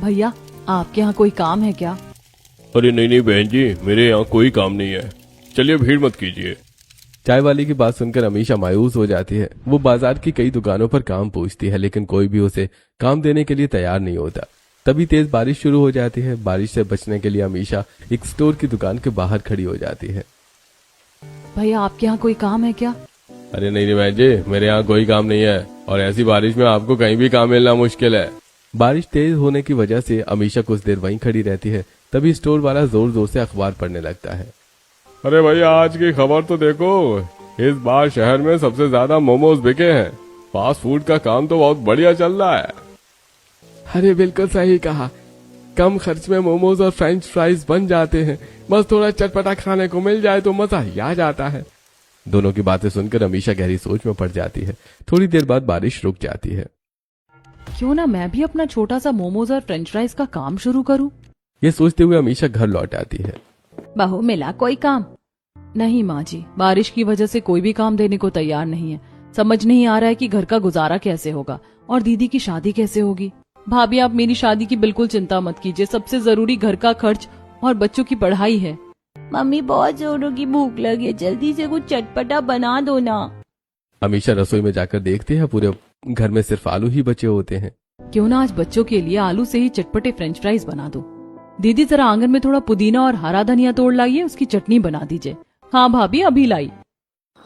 भैया आपके यहाँ कोई काम है क्या? अरे नहीं नहीं बहन जी, मेरे यहाँ कोई काम नहीं है, चलिए भीड़ मत कीजिए। चाय वाली की बात सुनकर अमीशा मायूस हो जाती है। वो बाजार की कई दुकानों पर काम पूछती है लेकिन कोई भी उसे काम देने के लिए तैयार नहीं होता। तभी तेज बारिश शुरू हो जाती है। बारिश से बचने के लिए अमीशा एक स्टोर की दुकान के बाहर खड़ी हो जाती है। भैया आपके यहाँ कोई काम है क्या? अरे नहीं नहीं बहन जी, मेरे यहाँ कोई काम नहीं है और ऐसी बारिश में आपको कहीं भी काम मिलना मुश्किल है। बारिश तेज होने की वजह से अमीशा कुछ देर वहीं खड़ी रहती है। तभी स्टोर वाला जोर जोर से अखबार पढ़ने लगता है। अरे भैया आज की खबर तो देखो, इस बार शहर में सबसे ज्यादा मोमोज बिके हैं। फास्ट फूड का काम तो बहुत बढ़िया चल रहा है। अरे बिल्कुल सही कहा, कम खर्च में मोमोज और फ्रेंच फ्राइज बन जाते हैं। बस थोड़ा चटपटा खाने को मिल जाए तो मजा ही आ जाता है। दोनों की बातें सुनकर अमीशा गहरी सोच में पड़ जाती है। थोड़ी देर बाद बारिश रुक जाती है। क्यों ना मैं भी अपना छोटा सा मोमोज और फ्रेंच फ्राइज का काम शुरू करूं? ये सोचते हुए अमीशा घर लौट आती है। बहू मिला कोई काम? नहीं माँ जी, बारिश की वजह से कोई भी काम देने को तैयार नहीं है। समझ नहीं आ रहा है कि घर का गुजारा कैसे होगा और दीदी की शादी कैसे होगी। भाभी आप मेरी शादी की बिल्कुल चिंता मत कीजिए, सबसे जरूरी घर का खर्च और बच्चों की पढ़ाई है। मम्मी बहुत जोरों की भूख लगी है, जल्दी से कुछ चटपटा बना दो ना। अमीशा रसोई में जाकर देखती है पूरे घर में सिर्फ आलू ही बचे होते हैं। क्यों ना आज बच्चों के लिए आलू से ही चटपटे फ्रेंच फ्राइज बना दो। दीदी जरा आंगन में थोड़ा पुदीना और हरा धनिया तोड़ लाइए, उसकी चटनी बना दीजिए। हाँ भाभी अभी लाई।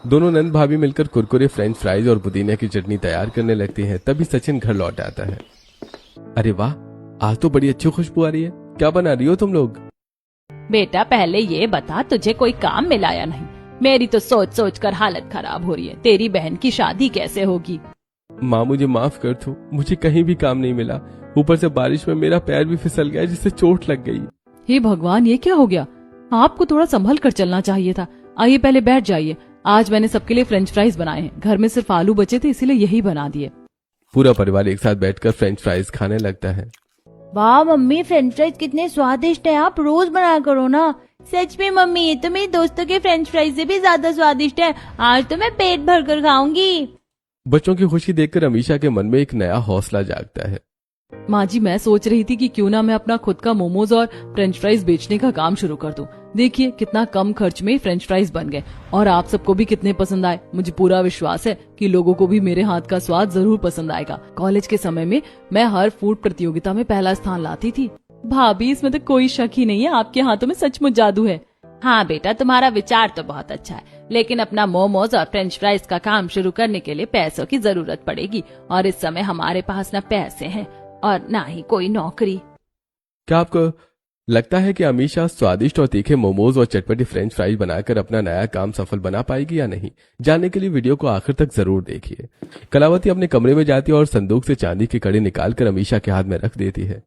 दोनों नंद भाभी मिलकर कुरकुरे फ्रेंच फ्राइज और पुदीने की चटनी तैयार करने लगती हैं। तभी सचिन घर लौट आता है। अरे वाह, आज तो बड़ी अच्छी खुशबू आ रही है। क्या बना रही हो तुम लोग? बेटा पहले ये बता, तुझे कोई काम मिला या नहीं? मेरी तो सोच सोच कर हालत खराब हो रही है। तेरी बहन की शादी कैसे होगी? माँ मुझे माफ कर दो, मुझे कहीं भी काम नहीं मिला। ऊपर से बारिश में मेरा पैर भी फिसल गया जिससे चोट लग गई। हे भगवान, ये क्या हो गया? आपको थोड़ा संभल कर चलना चाहिए था। आइए पहले बैठ जाइए। आज मैंने सबके लिए फ्रेंच फ्राइज बनाए हैं। घर में सिर्फ आलू बचे थे इसीलिए यही बना दिए। पूरा परिवार एक साथ बैठकर फ्रेंच फ्राइज खाने लगता है। वाह मम्मी, फ्रेंच फ्राइज कितने स्वादिष्ट हैं, आप रोज बना करो ना। सच में मम्मी, ये तो मेरे दोस्तों के फ्रेंच फ्राइज से भी ज्यादा स्वादिष्ट है। आज तो मैं पेट भर कर खाऊंगी। बच्चों की खुशी देखकर अमीशा के मन में एक नया हौसला जागता है। माँ जी मैं सोच रही थी कि क्यों ना मैं अपना खुद का मोमोज और फ्रेंच फ्राइज बेचने का काम शुरू कर दूं। देखिए कितना कम खर्च में फ्रेंच फ्राइज बन गए और आप सबको भी कितने पसंद आए। मुझे पूरा विश्वास है कि लोगों को भी मेरे हाथ का स्वाद जरूर पसंद आएगा। कॉलेज के समय में मैं हर फूड प्रतियोगिता में पहला स्थान लाती थी। भाभी इसमें तो कोई शक ही नहीं है, आपके हाथों में सचमुच जादू है। हाँ बेटा, तुम्हारा विचार तो बहुत अच्छा है, लेकिन अपना मोमोज और फ्रेंच फ्राइज का काम शुरू करने के लिए पैसों की जरूरत पड़ेगी और इस समय हमारे पास न पैसे हैं और ना ही कोई नौकरी। क्या आपको लगता है कि अमीशा स्वादिष्ट और तीखे मोमोज और चटपटी फ्रेंच फ्राइज बनाकर अपना नया काम सफल बना पाएगी या नहीं? जानने के लिए वीडियो को आखिर तक जरूर देखिए। कलावती अपने कमरे में जाती है और संदूक से चांदी की कड़ी निकालकर अमीशा के हाथ में रख देती है।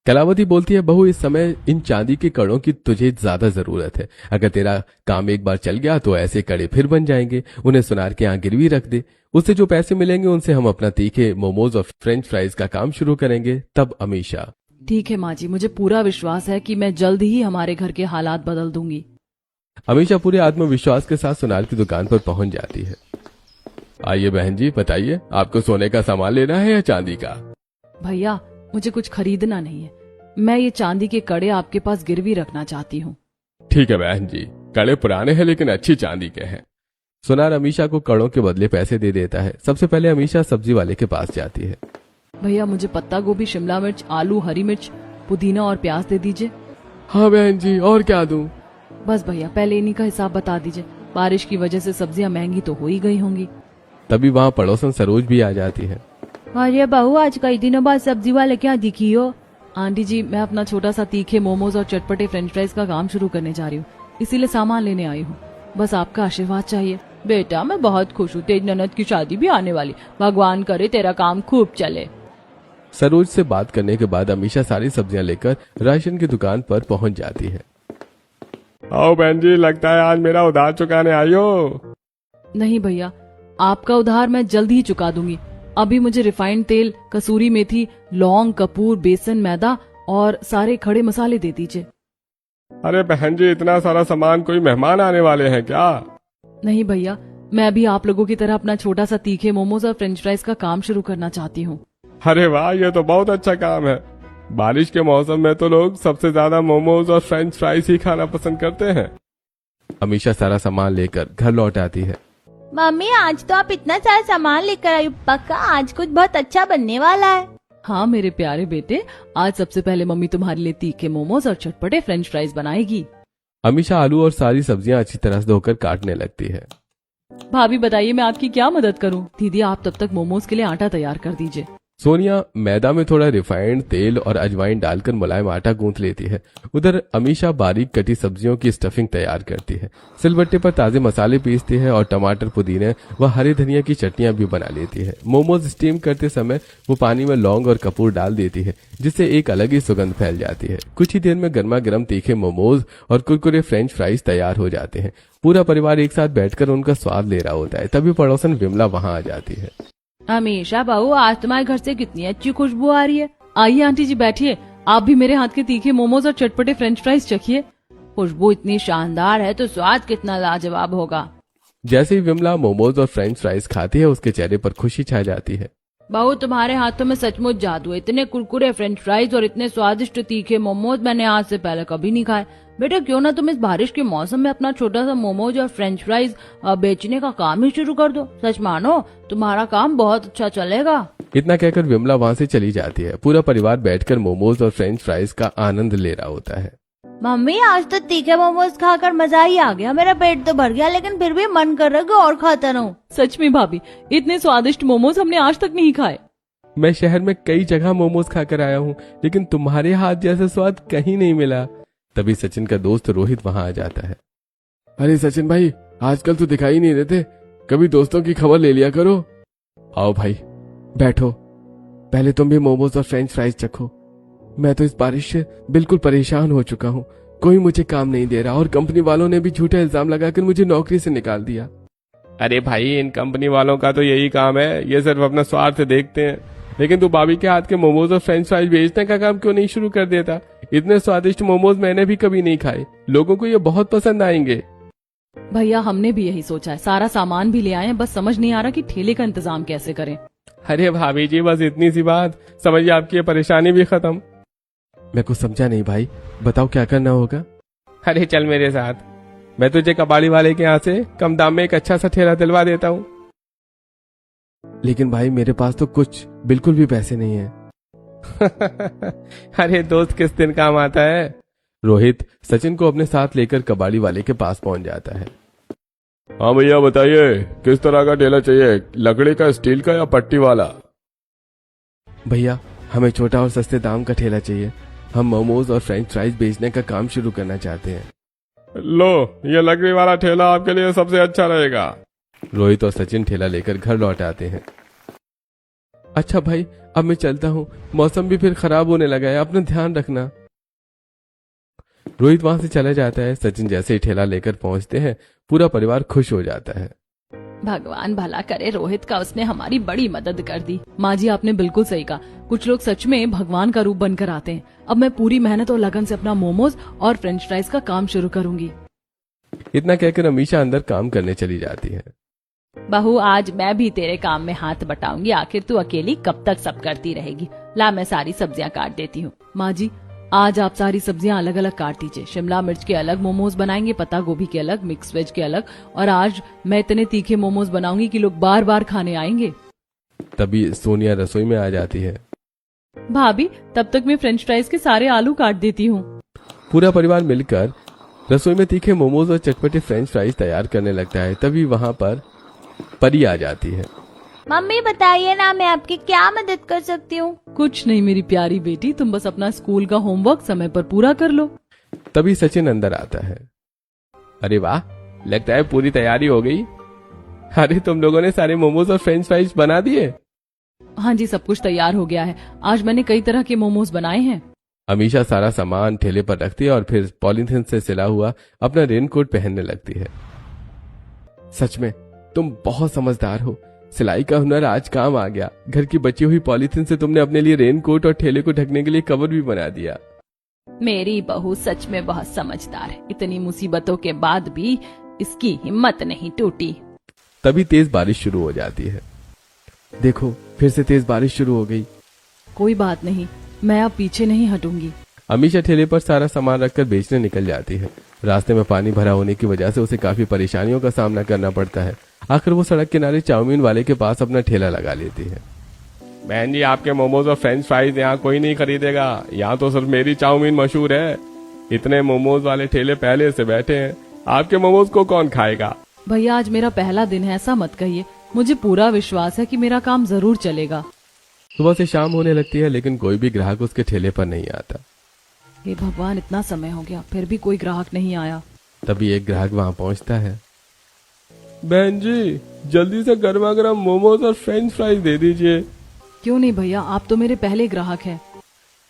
कलावती बोलती है, बहू इस समय इन चांदी के कड़ों की तुझे ज्यादा जरूरत है। अगर तेरा काम एक बार चल गया तो ऐसे कड़े फिर बन जाएंगे। उन्हें सुनार के यहाँ गिरवी रख दे, उससे जो पैसे मिलेंगे उनसे हम अपना तीखे मोमोज और फ्रेंच फ्राइज का काम शुरू करेंगे। तब अमीशा, ठीक है माँ जी, मुझे पूरा विश्वास है कि मैं जल्द ही हमारे घर के हालात बदल दूंगी। अमीशा पूरे आत्मविश्वास के साथ सुनार की दुकान पर पहुंच जाती है। आइए बहन जी बताइए, आपको सोने का सामान लेना है या चांदी का? भैया मुझे कुछ खरीदना नहीं है, मैं ये चांदी के कड़े आपके पास गिरवी रखना चाहती हूँ। ठीक है बहन जी, कड़े पुराने हैं लेकिन अच्छी चांदी के हैं। सुनार अमीशा को कड़ों के बदले पैसे दे देता है। सबसे पहले अमीशा सब्जी वाले के पास जाती है। भैया मुझे पत्ता गोभी, शिमला मिर्च, आलू, हरी मिर्च, पुदीना और प्याज दे दीजिए। हाँ बहन जी, और क्या दूं? बस भैया पहले इन्हीं का हिसाब बता दीजिए, बारिश की वजह से सब्जियां महंगी तो हो ही गई होंगी। तभी वहाँ पड़ोसन सरोज भी आ जाती है। अरे बहू, आज कई दिनों बाद सब्जी वाले क्या दिखी हो? आंटी जी मैं अपना छोटा सा तीखे मोमोज और चटपटे फ्रेंच फ्राइज का काम शुरू करने जा रही हूँ, इसीलिए सामान लेने आई हूँ। बस आपका आशीर्वाद चाहिए। बेटा मैं बहुत खुश हूँ, तेरी ननद की शादी भी आने वाली, भगवान करे तेरा काम खूब चले। सरोज से बात करने के बाद अमीशा सारी सब्जियां लेकर राशन की दुकान पर पहुंच जाती है। आओ बहन जी, लगता है आज मेरा उधार चुकाने आई हो। नहीं भैया, आपका उधार मैं जल्द ही चुका दूंगी। अभी मुझे रिफाइंड तेल, कसूरी मेथी, लौंग, कपूर, बेसन, मैदा और सारे खड़े मसाले दे दीजिए। अरे बहन जी, इतना सारा सामान, कोई मेहमान आने वाले हैं क्या? नहीं भैया, मैं भी आप लोगों की तरह अपना छोटा सा तीखे मोमोज और फ्रेंच फ्राइज का काम शुरू करना चाहती हूँ। अरे वाह, ये तो बहुत अच्छा काम है। बारिश के मौसम में तो लोग सबसे ज्यादा मोमोज और फ्रेंच फ्राइज ही खाना पसंद करते हैं। अमीशा सारा सामान लेकर घर लौट आती है। मम्मी आज तो आप इतना सारा सामान लेकर आई, पक्का आज कुछ बहुत अच्छा बनने वाला है। हाँ मेरे प्यारे बेटे, आज सबसे पहले मम्मी तुम्हारे लिए तीखे मोमोज और चटपटे फ्रेंच फ्राइज बनाएगी। अमीशा आलू और सारी सब्जियां अच्छी तरह से धोकर काटने लगती है। भाभी बताइए मैं आपकी क्या मदद करूं? दीदी आप तब तक मोमोज के लिए आटा तैयार कर दीजिए। सोनिया मैदा में थोड़ा रिफाइंड तेल और अजवाइन डालकर मुलायम आटा गूंथ लेती है। उधर अमीशा बारीक कटी सब्जियों की स्टफिंग तैयार करती है। सिलबट्टे पर ताजे मसाले पीसती है और टमाटर, पुदीने व हरे धनिया की चटनियां भी बना लेती है। मोमोज स्टीम करते समय वो पानी में लौंग और कपूर डाल देती है, जिससे एक अलग ही सुगंध फैल जाती है। कुछ ही देर में गर्मा गर्म तीखे मोमोज और कुरकुरे फ्रेंच फ्राइज तैयार हो जाते हैं। पूरा परिवार एक साथ बैठकर उनका स्वाद ले रहा होता है। तभी पड़ोसन विमला वहां आ जाती है। अमीशा बहू, आज तुम्हारे घर से कितनी अच्छी खुशबू आ रही है। आइए आंटी जी बैठिए, आप भी मेरे हाथ के तीखे मोमोज और चटपटे फ्रेंच फ्राइज चखिए। खुशबू इतनी शानदार है तो स्वाद कितना लाजवाब होगा। जैसे ही विमला मोमोज और फ्रेंच फ्राइज खाती है, उसके चेहरे पर खुशी छा जाती है। बहू तुम्हारे हाथों में सचमुच जादू है। इतने कुरकुरे फ्रेंच फ्राइज और इतने स्वादिष्ट तीखे मोमोज मैंने आज से पहले कभी नहीं खाए। बेटा क्यों ना तुम इस बारिश के मौसम में अपना छोटा सा मोमोज और फ्रेंच फ्राइज बेचने का काम ही शुरू कर दो। सच मानो तुम्हारा काम बहुत अच्छा चलेगा। इतना कहकर विमला वहां से चली जाती है। पूरा परिवार बैठकर मोमोज और फ्रेंच फ्राइज का आनंद ले रहा होता है। मम्मी आज तो तीखे मोमोज खाकर मजा ही आ गया। मेरा पेट तो भर गया लेकिन फिर भी मन कर रहा है कि और खाता रहूं। सच में भाभी, इतने स्वादिष्ट मोमोज हमने आज तक नहीं खाए। मैं शहर में कई जगह मोमोज खाकर आया हूँ, लेकिन तुम्हारे हाथ जैसा स्वाद कहीं नहीं मिला। तभी सचिन का दोस्त रोहित वहां आ जाता है। अरे सचिन भाई, आजकल तो दिखाई नहीं देते, कभी दोस्तों की खबर ले लिया करो। आओ भाई बैठो, पहले तुम भी मोमोज और फ्रेंच फ्राइज चखो। मैं तो इस बारिश से बिल्कुल परेशान हो चुका हूँ। कोई मुझे काम नहीं दे रहा और कंपनी वालों ने भी झूठा इल्जाम लगाकर मुझे नौकरी से निकाल दिया। अरे भाई, इन कंपनी वालों का तो यही काम है, ये सिर्फ अपना स्वार्थ देखते हैं। लेकिन तू भाभी के हाथ के मोमोज और फ्रेंच फ्राइज बेचने का काम क्यों नहीं शुरू कर देता? इतने स्वादिष्ट मोमोज मैंने भी कभी नहीं खाए, लोगों को ये बहुत पसंद आएंगे। भैया हमने भी यही सोचा है, सारा सामान भी ले आए हैं, बस समझ नहीं आ रहा कि ठेले का इंतजाम कैसे करें। अरे भाभी जी, बस इतनी सी बात, समझिए आपकी ये परेशानी भी खत्म। मैं कुछ समझा नहीं भाई, बताओ क्या करना होगा। अरे चल मेरे साथ, मैं तुझे कबाड़ी वाले के यहाँ से कम दाम में एक अच्छा सा ठेला दिलवा देता हूँ। लेकिन भाई मेरे पास तो कुछ बिल्कुल भी पैसे नहीं है। अरे दोस्त किस दिन काम आता है। रोहित सचिन को अपने साथ लेकर कबाड़ी वाले के पास पहुंच जाता है। हाँ भैया बताइए, किस तरह का ठेला चाहिए, लकड़ी का, स्टील का या पट्टी वाला? भैया हमें छोटा और सस्ते दाम का ठेला चाहिए। हम मोमोज और फ्रेंच फ्राइज बेचने का काम शुरू करना चाहते हैं। लो, ये लकड़ी वाला ठेला आपके लिए सबसे अच्छा रहेगा। रोहित और सचिन ठेला लेकर घर लौट आते हैं। अच्छा भाई, अब मैं चलता हूँ, मौसम भी फिर खराब होने लगा है, अपना ध्यान रखना। रोहित वहां से चला जाता है। सचिन जैसे ही ठेला लेकर पहुंचते हैं, पूरा परिवार खुश हो जाता है। भगवान भला करे रोहित का, उसने हमारी बड़ी मदद कर दी। माँ जी आपने बिल्कुल सही कहा, कुछ लोग सच में भगवान का रूप बनकर आते हैं। अब मैं पूरी मेहनत और लगन से अपना मोमोज और फ्रेंच फ्राइज का काम शुरू करूंगी। इतना कहकर अमीशा अंदर काम करने चली जाती है। बहू आज मैं भी तेरे काम में हाथ बटाऊंगी, आखिर तू अकेली कब तक सब करती रहेगी। ला मैं सारी सब्जियां काट देती हूँ। माँ जी आज आप सारी सब्जियां अलग अलग काट दीजिए। शिमला मिर्च के अलग मोमोज बनाएंगे, पत्ता गोभी के अलग, मिक्स वेज के अलग, और आज मैं इतने तीखे मोमोज बनाऊंगी कि लोग बार बार खाने आएंगे। तभी सोनिया रसोई में आ जाती है। भाभी तब तक मैं फ्रेंच फ्राइज के सारे आलू काट देती हूँ। पूरा परिवार मिलकर रसोई में तीखे मोमोज और चटपटे फ्रेंच फ्राइज तैयार करने लगता है। तभी वहां पर परी आ जाती है। मम्मी बताइए ना, मैं आपकी क्या मदद कर सकती हूँ? कुछ नहीं मेरी प्यारी बेटी, तुम बस अपना स्कूल का होमवर्क समय पर पूरा कर लो। तभी सचिन अंदर आता है। अरे वाह, लगता है पूरी तैयारी हो गई। अरे तुम लोगों ने सारे मोमोज और फ्रेंच फ्राइज बना दिए? हाँ जी, सब कुछ तैयार हो गया है। आज मैंने कई तरह के मोमोज बनाए हैं। अमीशा सारा सामान ठेले पर रखती है और फिर पॉलीथिन से सिला हुआ अपना रेनकोट पहनने लगती है। सच में तुम बहुत समझदार हो, सिलाई का हुनर आज काम आ गया। घर की बची हुई पॉलीथिन से तुमने अपने लिए रेनकोट और ठेले को ढकने के लिए कवर भी बना दिया। मेरी बहू सच में बहुत समझदार है, इतनी मुसीबतों के बाद भी इसकी हिम्मत नहीं टूटी। तभी तेज बारिश शुरू हो जाती है। देखो फिर से तेज बारिश शुरू हो गई। कोई बात नहीं, मैं अब पीछे नहीं हटूंगी। अमीशा ठेले पर सारा सामान रखकर बेचने निकल जाती है। रास्ते में पानी भरा होने की वजह से उसे काफी परेशानियों का सामना करना पड़ता है। आखिर वो सड़क किनारे चाउमीन वाले के पास अपना ठेला लगा लेती है। बहन जी, आपके मोमोज और फ्रेंच फ्राइज यहाँ कोई नहीं खरीदेगा। यहाँ तो सिर्फ मेरी चाउमीन मशहूर है। इतने मोमोज वाले ठेले पहले से बैठे हैं, आपके मोमोज को कौन खाएगा? भैया आज मेरा पहला दिन है, ऐसा मत कहिए। मुझे पूरा विश्वास है कि मेरा काम जरूर चलेगा। सुबह से शाम होने लगती है लेकिन कोई भी ग्राहक उसके ठेले पर नहीं आता। हे भगवान, इतना समय हो गया फिर भी कोई ग्राहक नहीं आया। तभी एक ग्राहक वहां पहुंचता है। बहन जी, जल्दी से गर्मा गर्म मोमोज और फ्रेंच फ्राइज दे दीजिए। क्यों नहीं भैया, आप तो मेरे पहले ग्राहक हैं।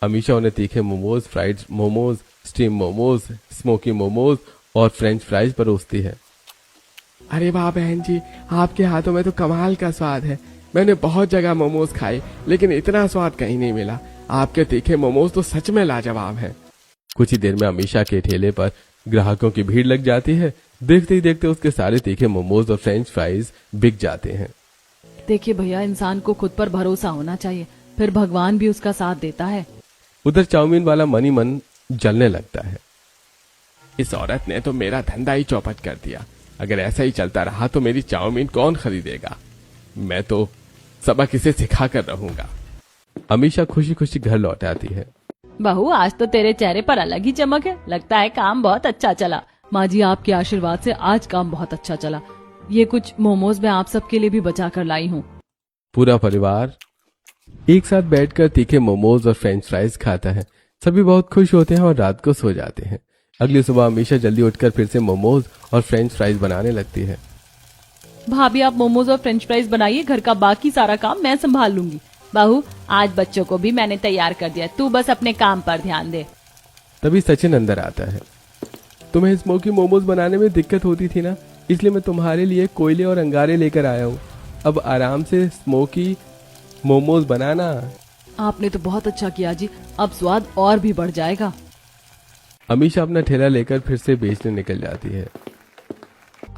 अमीशा उन्हें तीखे momos, fried momos, steam momos, smoky momos और फ्रेंच फ्राइज परोसती है। अरे वाह बहन जी, आपके हाथों में तो कमाल का स्वाद है। मैंने बहुत जगह मोमोज खाए लेकिन इतना स्वाद कहीं नहीं मिला। आपके तीखे मोमोज तो सच में लाजवाब हैं। कुछ ही देर में अमीशा के ठेले पर ग्राहकों की भीड़ लग जाती है। देखते ही देखते उसके सारे तीखे मोमोज और फ्रेंच फ्राइज बिक जाते हैं। देखिए भैया, इंसान को खुद पर भरोसा होना चाहिए, फिर भगवान भी उसका साथ देता है। उधर चाउमीन वाला मन ही मन जलने लगता है। इस औरत ने तो मेरा धंधा ही चौपट कर दिया। अगर ऐसा ही चलता रहा तो मेरी चाउमीन कौन खरीदेगा? मैं तो सबक इसे सिखा कर रहूंगा। अमीशा खुशी खुशी घर लौट आती है। बहू, आज तो तेरे चेहरे पर अलग ही चमक है। लगता है काम बहुत अच्छा चला। माँ जी, आपके आशीर्वाद से आज काम बहुत अच्छा चला। ये कुछ मोमोज मैं आप सबके लिए भी बचा कर लाई हूँ। पूरा परिवार एक साथ बैठकर तीखे मोमोज और फ्रेंच फ्राइज खाता है। सभी बहुत खुश होते हैं और रात को सो जाते हैं। अगली सुबह अमीशा जल्दी उठकर फिर से मोमोज और फ्रेंच फ्राइज बनाने लगती है। भाभी, आप मोमोज और फ्रेंच फ्राइज बनाइए, घर का बाकी सारा काम मैं संभाल लूंगी। बहू, आज बच्चों को भी मैंने तैयार कर दिया, तू बस अपने काम पर ध्यान दे। तभी सचिन अंदर आता है। तुम्हें स्मोकी मोमोज बनाने में दिक्कत होती थी ना, इसलिए मैं तुम्हारे लिए कोयले और अंगारे लेकर आया हूँ। अब आराम से स्मोकी मोमोज बनाना। आपने तो बहुत अच्छा किया जी, अब स्वाद और भी बढ़ जाएगा। अमीशा अपना ठेला लेकर फिर से बेचने निकल जाती है।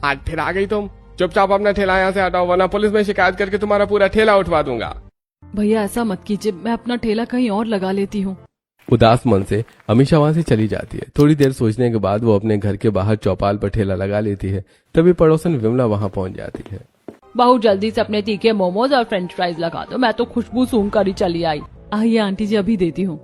आज फिर आ गई तुम। चुपचाप अपना ठेला यहाँ से हटाओ, वरना पुलिस में शिकायत करके तुम्हारा पूरा ठेला उठवा दूंगा। भैया ऐसा मत कीजिए, मैं अपना ठेला कहीं और लगा लेती हूँ। उदास मन से अमीशा वहां से चली जाती है। थोड़ी देर सोचने के बाद वो अपने घर के बाहर चौपाल पर ठेला लगा लेती है। तभी पड़ोसन विमला वहां पहुंच जाती है। बहू, जल्दी से अपने तीखे मोमोज और फ्रेंच फ्राइज लगा दो। मैं तो खुशबू सूंघ कर ही चली आई। आइए आंटी जी, अभी देती हूँ।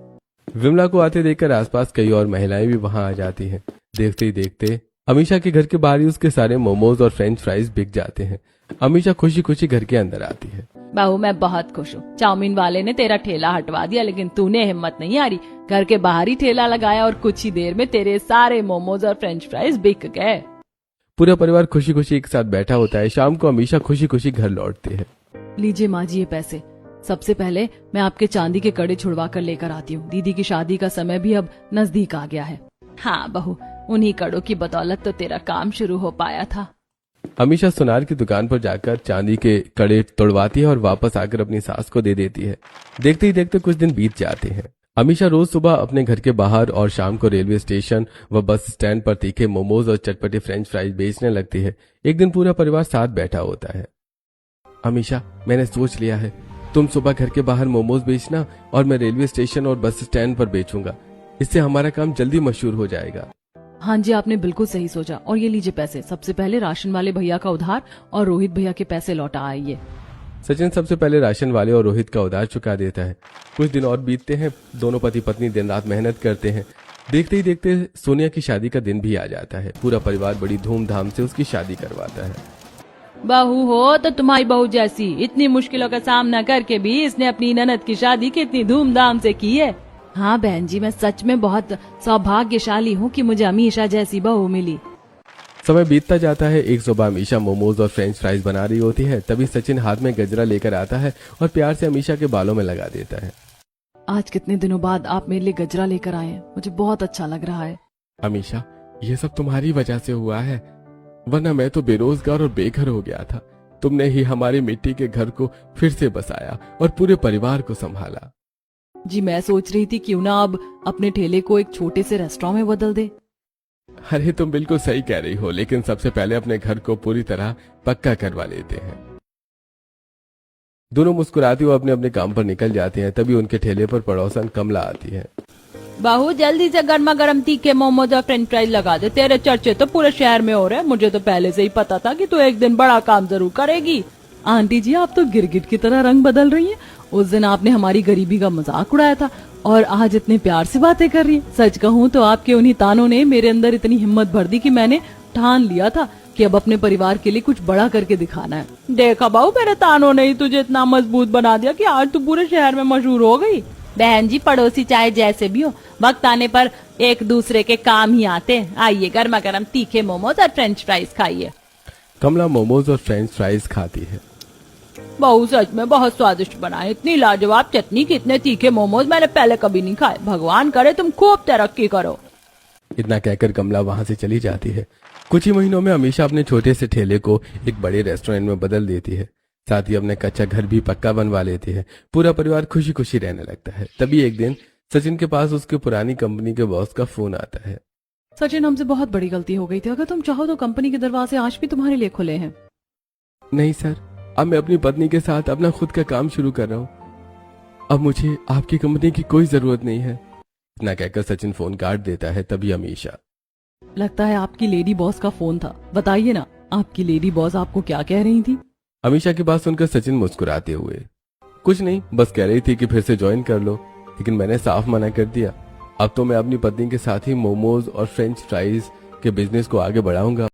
विमला को आते देखकर आसपास कई और महिलाएं भी वहां आ जाती हैं। देखते ही देखते अमीशा के घर के बाहर ही उसके सारे मोमोज और फ्रेंच फ्राइज बिक जाते हैं। अमीशा खुशी खुशी घर के अंदर आती है। बहू, मैं बहुत खुश हूँ। चाउमीन वाले ने तेरा ठेला हटवा दिया, लेकिन तूने हिम्मत नहीं हारी। घर के बाहर ही ठेला लगाया और कुछ ही देर में तेरे सारे मोमोज और फ्रेंच फ्राइज बिक गए। पूरा परिवार खुशी खुशी एक साथ बैठा होता है। शाम को अमीशा खुशी खुशी घर लौटती है। लीजिए माँ जी ये पैसे। सबसे पहले मैं आपके चांदी के कड़े छुड़वा कर लेकर आती हूँ। दीदी की शादी का समय भी अब नजदीक आ गया है। हाँ बहू, उन्हीं कड़ों की बदौलत तो तेरा काम शुरू हो पाया था। अमीशा सुनार की दुकान पर जाकर चांदी के कड़े तोड़वाती है और वापस आकर अपनी सास को दे देती है। देखते ही देखते कुछ दिन बीत जाते हैं। अमीशा रोज सुबह अपने घर के बाहर और शाम को रेलवे स्टेशन व बस स्टैंड पर तीखे मोमोज और चटपटे फ्रेंच फ्राइज बेचने लगती है। एक दिन पूरा परिवार साथ बैठा होता है। अमीशा, मैंने सोच लिया है, तुम सुबह घर के बाहर मोमोज बेचना और मैं रेलवे स्टेशन और बस स्टैंड पर बेचूंगा। इससे हमारा काम जल्दी मशहूर हो जाएगा। हाँ जी, आपने बिल्कुल सही सोचा। और ये लीजिए पैसे। सबसे पहले राशन वाले भैया का उधार और रोहित भैया के पैसे लौटा आइए। सचिन सबसे पहले राशन वाले और रोहित का उधार चुका देता है। कुछ दिन और बीतते हैं। दोनों पति पत्नी दिन रात मेहनत करते हैं। देखते ही देखते सोनिया की शादी का दिन भी आ जाता है। पूरा परिवार बड़ी धूमधाम से उसकी शादी करवाता है। बहू हो तो तुम्हारी बहू जैसी। इतनी मुश्किलों का सामना करके भी इसने अपनी ननद की शादी कितनी धूमधाम से की है। हाँ बहन जी, मैं सच में बहुत सौभाग्यशाली हूँ कि मुझे अमीशा जैसी बहू मिली। समय बीतता जाता है। एक सुबह अमीशा मोमोज और फ्रेंच फ्राइज बना रही होती है। तभी सचिन हाथ में गजरा लेकर आता है और प्यार से अमीशा के बालों में लगा देता है। आज कितने दिनों बाद आप मेरे लिए गजरा लेकर आए हैं, मुझे बहुत अच्छा लग रहा है। अमीशा, ये सब तुम्हारी वजह से हुआ है, वरना मैं तो बेरोजगार और बेघर हो गया था। तुमने ही हमारी मिट्टी के घर को फिर से बसाया और पूरे परिवार को संभाला। जी मैं सोच रही थी क्यों ना अब अपने ठेले को एक छोटे से रेस्टोरेंट में बदल दे। अरे तुम बिल्कुल सही कह रही हो, लेकिन सबसे पहले अपने घर को पूरी तरह पक्का करवा लेते हैं। दोनों मुस्कुराते हुए अपने अपने काम पर निकल जाते हैं। तभी उनके ठेले पर पड़ोसन कमला आती है। बहू जल्दी से गर्मा गर्म तीखे मोमोज और फ्रेंच फ्राइज लगा दे, तेरे चर्चे तो पूरे शहर में हो रहे हैं। मुझे तो पहले से ही पता था कि तू एक दिन बड़ा काम जरूर करेगी। आंटी जी, आप तो गिरगिट की तरह रंग बदल रही हैं। उस दिन आपने हमारी गरीबी का मजाक उड़ाया था और आज इतने प्यार से बातें कर रही हैं। सच कहूँ तो आपके उन्हीं तानों ने मेरे अंदर इतनी हिम्मत भर दी कि मैंने ठान लिया था कि अब अपने परिवार के लिए कुछ बड़ा करके दिखाना है। देखा बहू, मेरे तानों ने ही तुझे इतना मजबूत बना दिया कि आज तू पूरे शहर में मशहूर हो गई। बहन जी, पड़ोसी चाहे जैसे भी हो, वक्त आने पर एक दूसरे के काम ही आते हैं। आइए गर्मा गर्म तीखे मोमोज और फ्रेंच फ्राइज खाइए। कमला मोमोज और फ्रेंच फ्राइज खाती है। बहू सच में बहुत स्वादिष्ट बनाए। इतनी लाजवाब चटनी के इतने तीखे मोमोज मैंने पहले कभी नहीं खाए। भगवान करे तुम खूब तरक्की करो। इतना कहकर कमला वहां से चली जाती है। कुछ ही महीनों में अमीशा अपने छोटे से ठेले को एक बड़े रेस्टोरेंट में बदल देती है। साथ ही अपने कच्चा घर भी पक्का बनवा लेती है। पूरा परिवार खुशी खुशी रहने लगता है। तभी एक दिन सचिन के पास उसके पुरानी कंपनी के बॉस का फोन आता है। सचिन, हमसे बहुत बड़ी गलती हो गई थी। अगर तुम चाहो तो कंपनी के दरवाजे आज भी तुम्हारे लिए खुले हैं। नहीं सर, अब मैं अपनी पत्नी के साथ अपना खुद का काम शुरू कर रहा हूँ। अब मुझे आपकी कंपनी की कोई जरूरत नहीं है। इतना कहकर सचिन फोन काट देता है। तभी अमीशा, लगता है आपकी लेडी बॉस का फोन था। बताइए ना, आपकी लेडी बॉस आपको क्या कह रही थी? अमीशा की बात सुनकर सचिन मुस्कुराते हुए, कुछ नहीं, बस कह रही थी कि फिर से ज्वाइन कर लो, लेकिन मैंने साफ मना कर दिया। अब तो मैं अपनी पत्नी के साथ ही मोमोज और फ्रेंच फ्राइज के बिजनेस को आगे बढ़ाऊंगा।